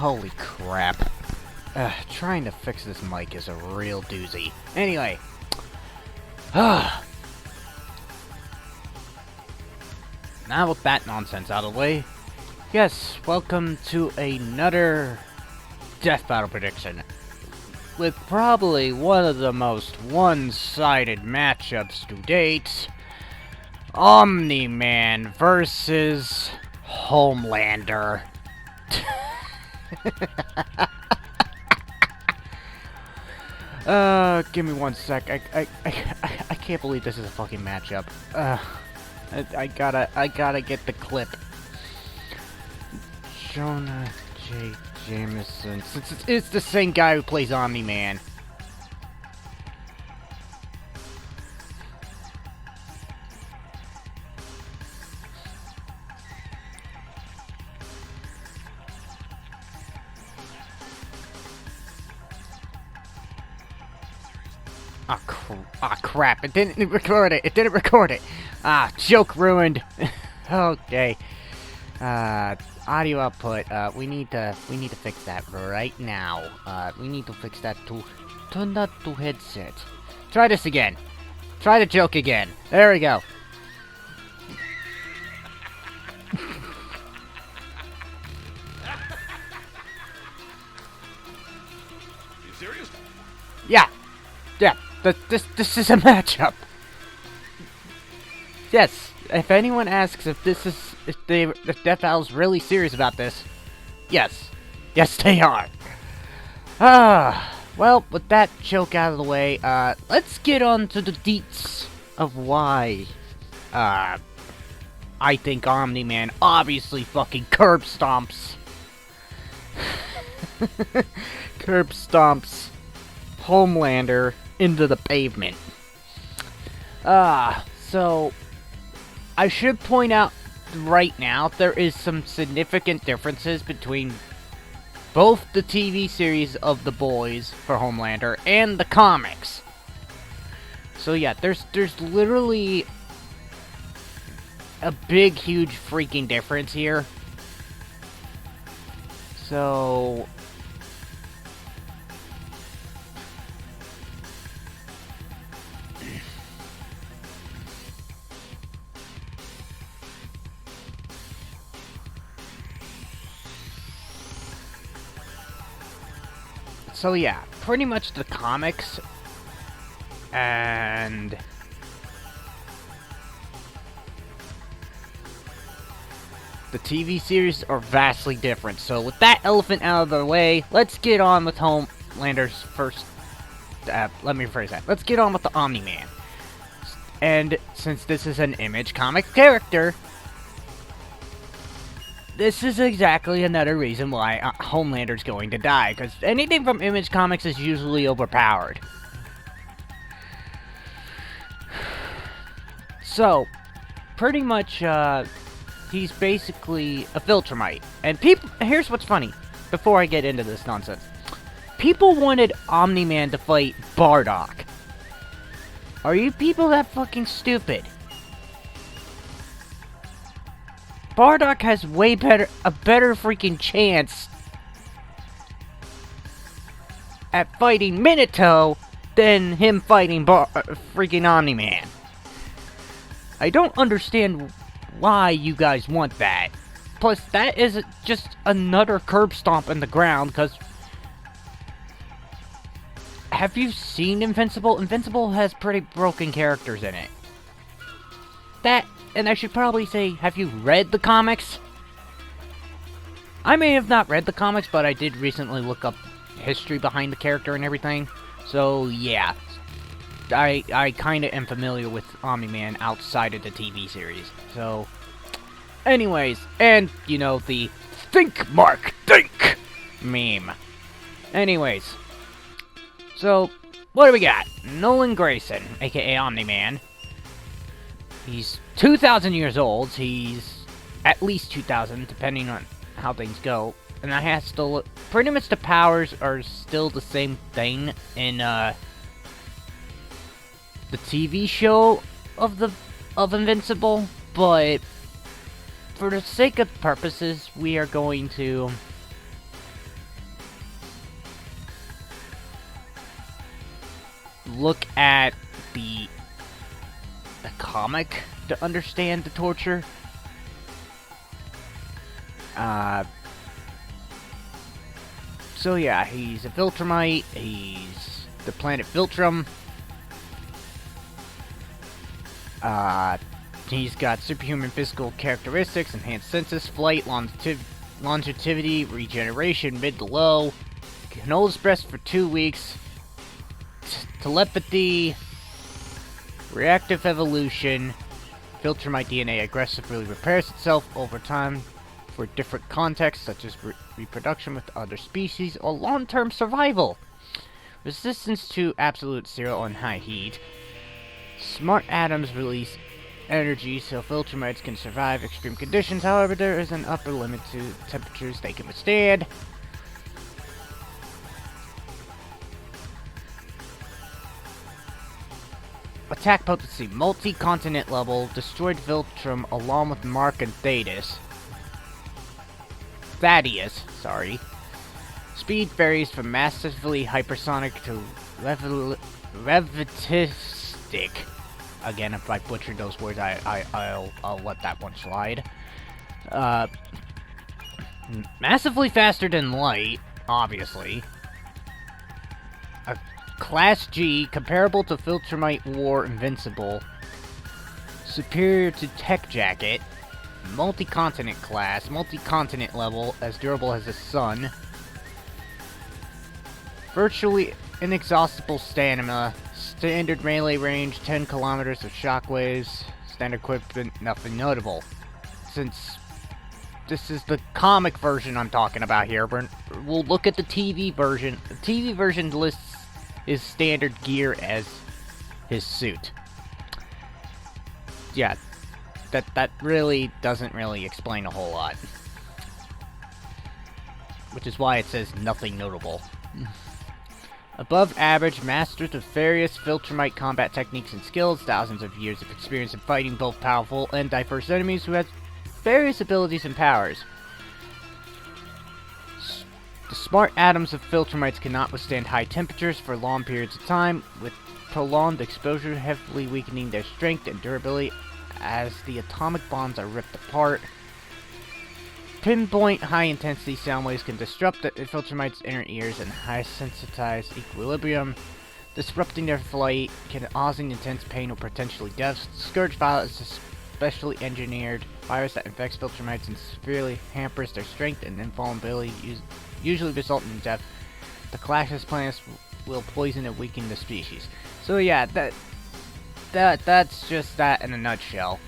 Holy crap. Trying to fix this mic is a real doozy. Anyway. Now with that nonsense out of the way, yes, welcome to another Death Battle Prediction. With probably one of the most one-sided matchups to date. Omni Man versus Homelander. Give me one sec. I can't believe this is a fucking matchup. I gotta get the clip. Jonah J. Jameson. Since it's the same guy who plays Omni Man. Ah, crap. It didn't record it. It didn't record it. Ah, joke ruined. Okay. Audio output. We need to fix that right now. We need to fix that to turn that to headset. Try this again. Try the joke again. There we go. You serious? Yeah. This is a matchup. Yes, if anyone asks if if Death Battle's really serious about this, yes, they are. Well, with that joke out of the way, let's get on to the deets of why, I think Omni Man obviously fucking curb stomps Homelander into the pavement. So I should point out right now there is some significant differences between both the TV series of The Boys for Homelander and the comics. So yeah, there's literally a big, huge freaking difference here. So So yeah, pretty much the comics and the TV series are vastly different. So with that elephant out of the way, let's get on with Homelander's first. Let me rephrase that. Let's get on with the Omni Man. And since this is an Image comic character, this is exactly another reason why Homelander's going to die, because anything from Image Comics is usually overpowered. So, pretty much, he's basically a Filtramite. And here's what's funny, before I get into this nonsense. People wanted Omni-Man to fight Bardock. Are you people that fucking stupid? Bardock has a better freaking chance at fighting Minato than him fighting freaking Omni-Man. I don't understand why you guys want that. Plus, that is just another curb stomp in the ground, because have you seen Invincible? Invincible has pretty broken characters in it. And I should probably say, have you read the comics? I may have not read the comics, but I did recently look up history behind the character and everything. So, yeah. I kind of am familiar with Omni-Man outside of the TV series. So, anyways, and, you know, the Think, Mark, Think meme. Anyways. So, what do we got? Nolan Grayson, aka Omni-Man. He's 2,000 years old. He's at least 2,000, depending on how things go. And I have still... Pretty much the powers are still the same thing in, the TV show of Invincible. But, for the sake of purposes, we are going to look at the comic to understand the torture. So yeah, he's a Viltrumite. He's the planet Viltrum. He's got superhuman physical characteristics, enhanced senses, flight, longevity, regeneration, mid to low. Can hold his breath for 2 weeks. Telepathy. Reactive evolution. Viltrumite DNA aggressively repairs itself over time for different contexts, such as reproduction with other species or long-term survival. Resistance to absolute zero and high heat. Smart atoms release energy so Viltrumites can survive extreme conditions. However, there is an upper limit to temperatures they can withstand. Attack potency, multi-continent level, destroyed Viltrum along with Mark and Thaddeus, sorry. Speed varies from massively hypersonic to relativistic. Again, if I butchered those words, I'll let that one slide. Massively faster than light, obviously. Class G, comparable to Viltrumite War Invincible. Superior to Tech Jacket. Multi-continent class, multi-continent level, as durable as the sun. Virtually inexhaustible stamina. Standard melee range, 10 kilometers of shockwaves. Standard equipment, nothing notable. Since this is the comic version I'm talking about here, we'll look at the TV version. The TV version lists his standard gear as his suit. Yeah, that really doesn't really explain a whole lot. Which is why it says nothing notable. Above average, masters of various Viltrumite combat techniques and skills, thousands of years of experience in fighting both powerful and diverse enemies who have various abilities and powers. The smart atoms of Viltrumites cannot withstand high temperatures for long periods of time, with prolonged exposure heavily weakening their strength and durability as the atomic bonds are ripped apart. Pinpoint high-intensity sound waves can disrupt the Viltrumite's inner ears and high-sensitized equilibrium, disrupting their flight, causing intense pain or potentially death. Scourge Violet is a specially engineered virus that infects Viltrumites and severely hampers their strength and invulnerability, usually resulting in death. The clash's plants will poison and weaken the species. So yeah, that's just that in a nutshell.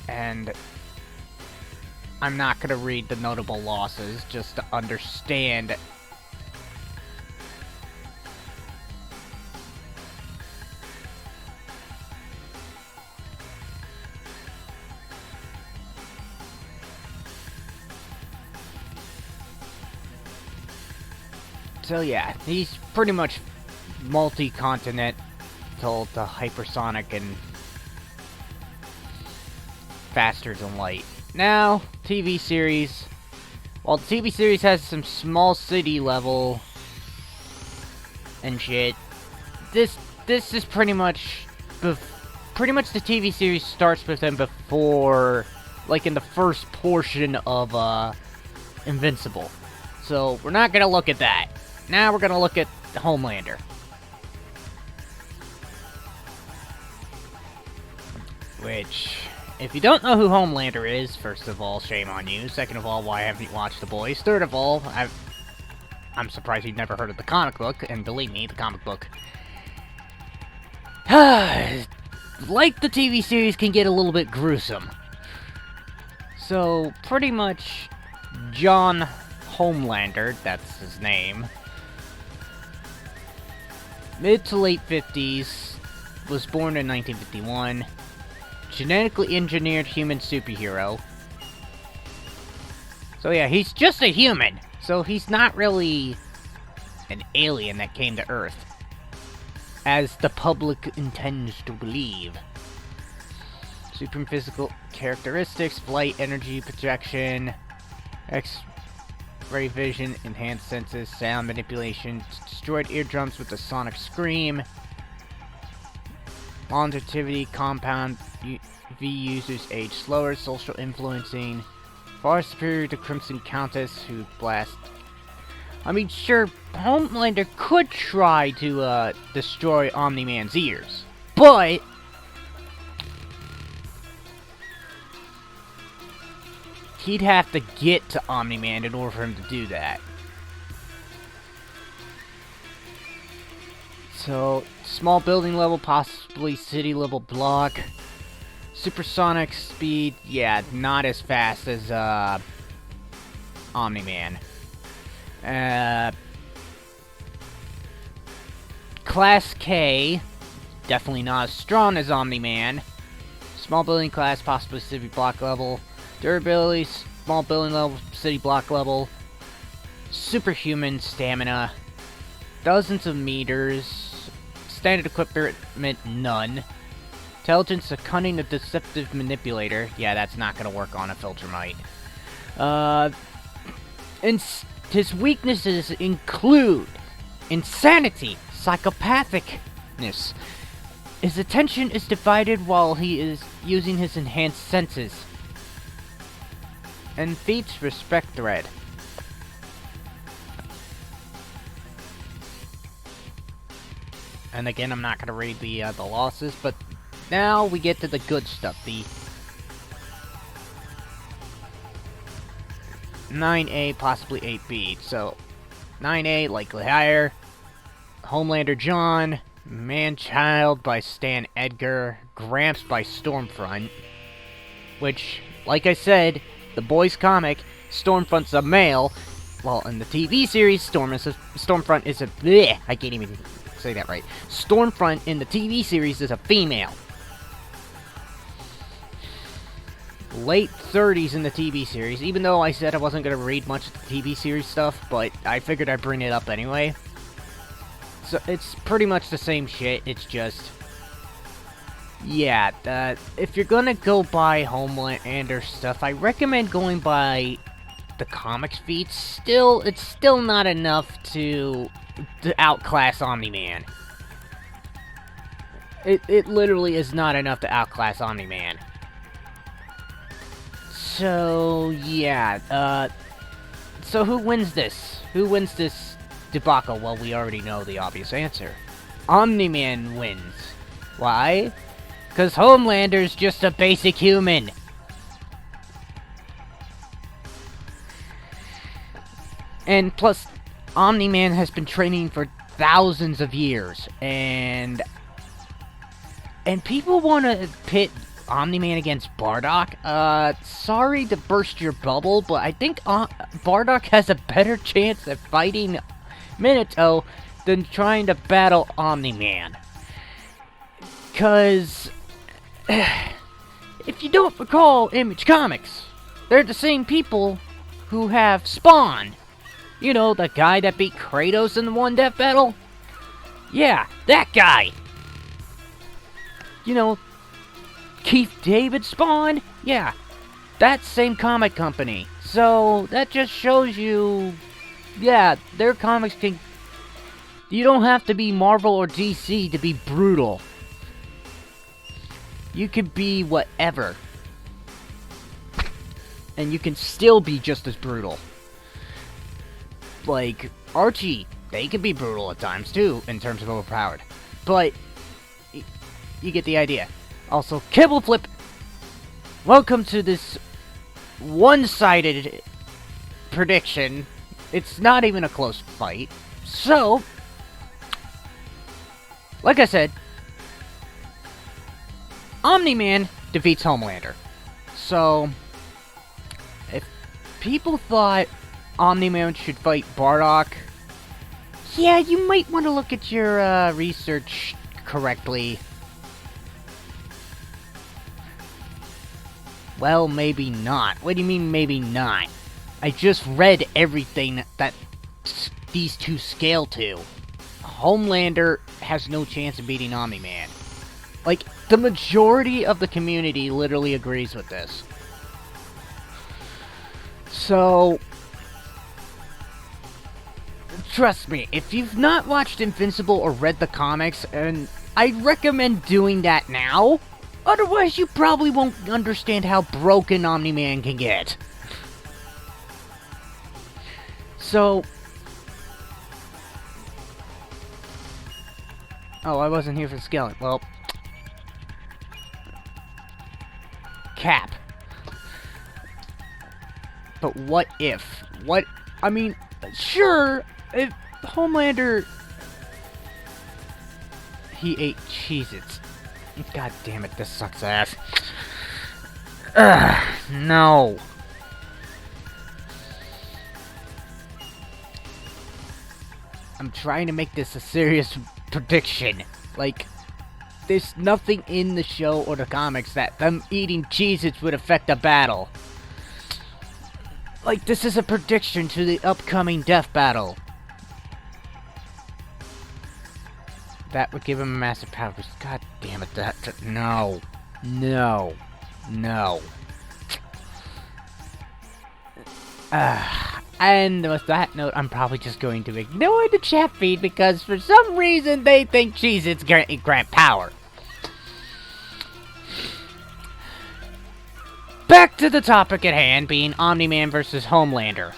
And I'm not gonna read the notable losses just to understand. So yeah, he's pretty much multi-continental to hypersonic and faster than light. Now, TV series. While the TV series has some small city level and shit, this is pretty much the TV series starts with him before, like in the first portion of Invincible. So we're not gonna look at that. Now we're gonna look at Homelander. Which, if you don't know who Homelander is, first of all, shame on you. Second of all, why haven't you watched The Boys? Third of all, I'm surprised you've never heard of the comic book, and believe me, the comic book, like the TV series, can get a little bit gruesome. So, pretty much, John Homelander, that's his name, mid to late 50s, was born in 1951, genetically engineered human superhero. So yeah, he's just a human, so he's not really an alien that came to Earth, as the public intends to believe. Supreme physical characteristics, flight, energy, projection, X-ray vision, enhanced senses, sound manipulation, destroyed eardrums with the sonic scream. Longevity, compound V users age slower, social influencing. Far superior to Crimson Countess, who blast. I mean, sure, Homelander could try to destroy Omni-Man's ears, but he'd have to get to Omni-Man in order for him to do that. So, small building level, possibly city level block. Supersonic speed, yeah, not as fast as Omni-Man. Class K, definitely not as strong as Omni-Man. Small building class, possibly city block level. Durability, small building level, city block level. Superhuman stamina. Dozens of meters. Standard equipment, none. Intelligence, a cunning, a deceptive manipulator. Yeah, that's not gonna work on a Filtermite. And his weaknesses include insanity, psychopathicness. His attention is divided while he is using his enhanced senses. And feats respect thread. And again, I'm not gonna read the losses, but now we get to the good stuff. The 9A, possibly 8B. So 9A, likely higher. Homelander John, Man-Child by Stan Edgar, Gramps by Stormfront. Which, like I said, the boys comic, Stormfront's a male. Well, in the TV series, Stormfront is a bleh, I can't even say that right. Stormfront in the TV series is a female. Late 30s in the TV series, even though I said I wasn't going to read much of the TV series stuff, but I figured I'd bring it up anyway. So it's pretty much the same shit, it's just... yeah, if you're gonna go by Homelander stuff, I recommend going by the comics feats. It's still not enough to outclass Omni-Man. It literally is not enough to outclass Omni-Man. So, yeah, so who wins this? Who wins this debacle? Well, we already know the obvious answer. Omni-Man wins. Why? Because Homelander's just a basic human. And plus, Omni-Man has been training for thousands of years, and people want to pit Omni-Man against Bardock. Sorry to burst your bubble, but I think Bardock has a better chance at fighting Minato than trying to battle Omni-Man. Because, if you don't recall Image Comics, they're the same people who have Spawn. You know, the guy that beat Kratos in the One Death Battle? Yeah, that guy! You know, Keith David Spawn? Yeah, that same comic company. So, that just shows you, yeah, their comics can... You don't have to be Marvel or DC to be brutal. You could be whatever. And you can still be just as brutal. Like, Archie, they can be brutal at times too, in terms of overpowered. But, you get the idea. Also, Kibble Flip, welcome to this one-sided prediction. It's not even a close fight. So, like I said, Omni-Man defeats Homelander. So, if people thought Omni-Man should fight Bardock, yeah, you might want to look at your research correctly. Well, maybe not. What do you mean, maybe not? I just read everything that these two scale to. Homelander has no chance of beating Omni-Man. Like, the majority of the community literally agrees with this. So, trust me, if you've not watched Invincible or read the comics, and I recommend doing that now, otherwise you probably won't understand how broken Omni-Man can get. So... Oh, I wasn't here for the skeleton. Well... Cap. But what if? What... I mean, sure, if Homelander... He ate Cheez-Its. God damn it, this sucks ass. Ugh, no. I'm trying to make this a serious prediction. Like, there's nothing in the show or the comics that them eating Cheez-Its would affect the battle. Like, this is a prediction to the upcoming death battle. That would give him a massive power. God damn it, no. No. No. And with that note, I'm probably just going to ignore the chat feed because for some reason they think Cheez-Its grant power. Back to the topic at hand, being Omni-Man versus Homelander.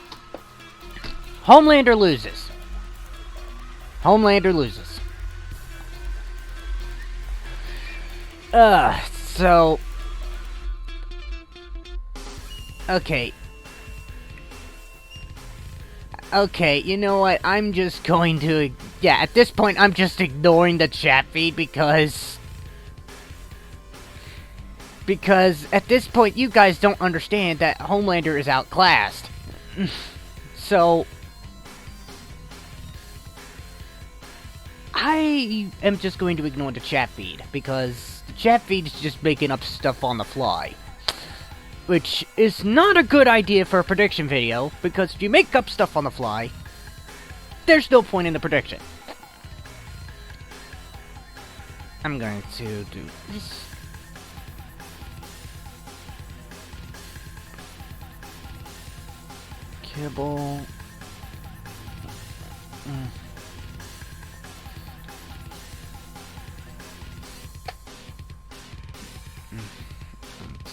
Homelander loses. Homelander loses. So... Okay. Okay, you know what? I'm just going to... Yeah, at this point, I'm just ignoring the chat feed because at this point, you guys don't understand that Homelander is outclassed. So... I am just going to ignore the chat feed, because the chat feed is just making up stuff on the fly. Which is not a good idea for a prediction video, because if you make up stuff on the fly, there's no point in the prediction. I'm going to do this. Kibble.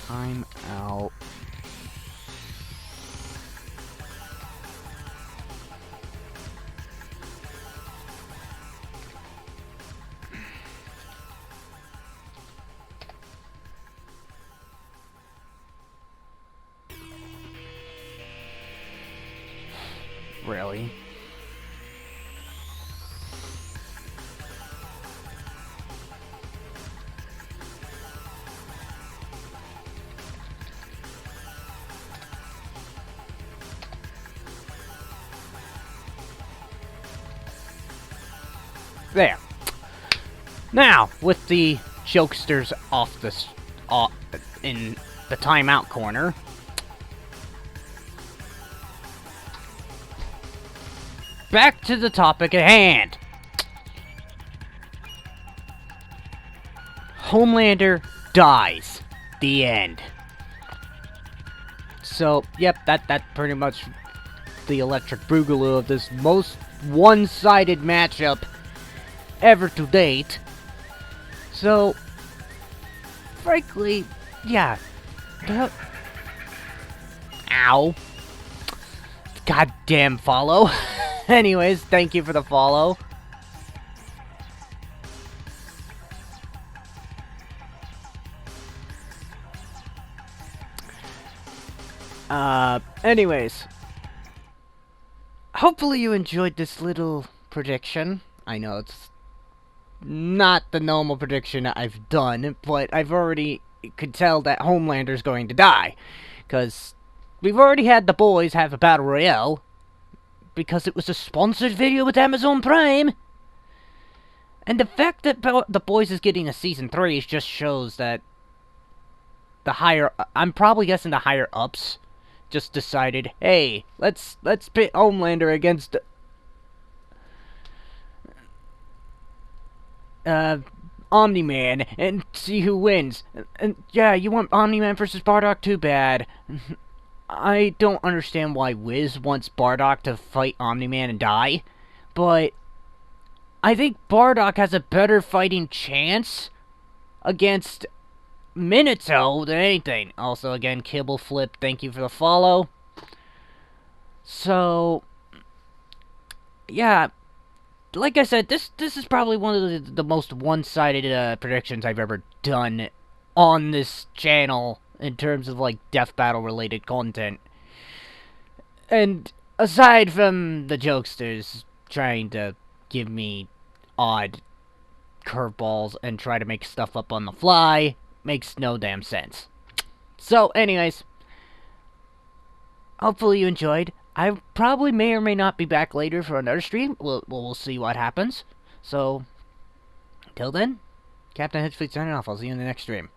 Time out. Really? There. Now, with the jokesters off the in the timeout corner, back to the topic at hand. Homelander dies. The end. So, yep, that's pretty much the electric boogaloo of this most one-sided matchup ever to date. So, frankly, yeah. Ow. Goddamn follow. Anyways, thank you for the follow. Anyways. Hopefully you enjoyed this little prediction. I know it's not the normal prediction I've done, but I've already could tell that Homelander's going to die. Because we've already had the boys have a battle royale. Because it was a sponsored video with Amazon Prime. And the fact that the boys is getting a season 3 just shows that the higher... I'm probably guessing the higher ups just decided, hey, let's pit Homelander against Omni-Man and see who wins. And yeah, you want Omni-Man versus Bardock? Too bad. I don't understand why Wiz wants Bardock to fight Omni-Man and die. but I think Bardock has a better fighting chance against Minato than anything. Also, again, Kibble Flip, thank you for the follow. So, yeah, like I said, this is probably one of the most one-sided predictions I've ever done on this channel in terms of, like, death battle-related content. And aside from the jokesters trying to give me odd curveballs and try to make stuff up on the fly, makes no damn sense. So, anyways, hopefully you enjoyed. I probably may or may not be back later for another stream. We'll see what happens. So, until then, Captain Hedgefleet signing off. I'll see you in the next stream.